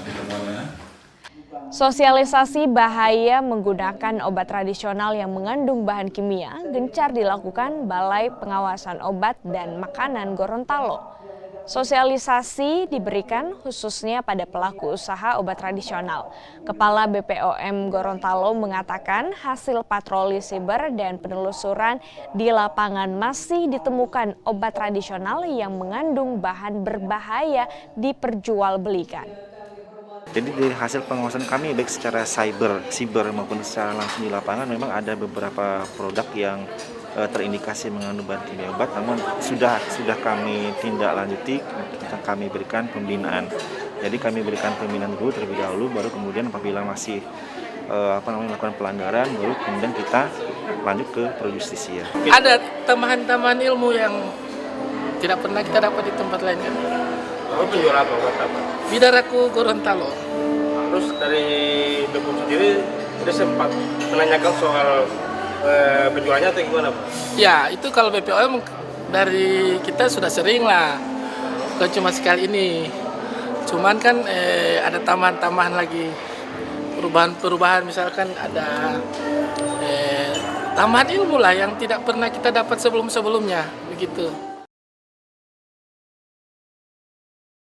ditemuannya. Sosialisasi bahaya menggunakan obat tradisional yang mengandung bahan kimia gencar dilakukan Balai Pengawasan Obat dan Makanan Gorontalo. Sosialisasi diberikan khususnya pada pelaku usaha obat tradisional. Kepala BPOM Gorontalo mengatakan hasil patroli siber dan penelusuran di lapangan masih ditemukan obat tradisional yang mengandung bahan berbahaya diperjualbelikan. Jadi dari hasil pengawasan kami baik secara siber maupun secara langsung di lapangan memang ada beberapa produk yang terindikasi mengandung bahan kimia obat, namun sudah kami tindak lanjuti, kami berikan pembinaan. Jadi kami berikan pembinaan dulu terlebih dahulu, baru kemudian apabila masih melakukan pelanggaran, baru kemudian kita lanjut ke pro justisia. Ada tambahan-tambahan ilmu yang tidak pernah kita dapat di tempat lain kan. Jual apa? Bidaraku Gorontalo. Terus dari BPOM sendiri, dia sempat menanyakan soal penjualannya atau gimana, Pak? Ya, itu kalau BPOM dari kita sudah sering lah, bukan cuma sekali ini. Cuman kan ada tambahan-tambahan lagi, perubahan-perubahan, misalkan ada tambahan ilmu lah yang tidak pernah kita dapat sebelum-sebelumnya, begitu.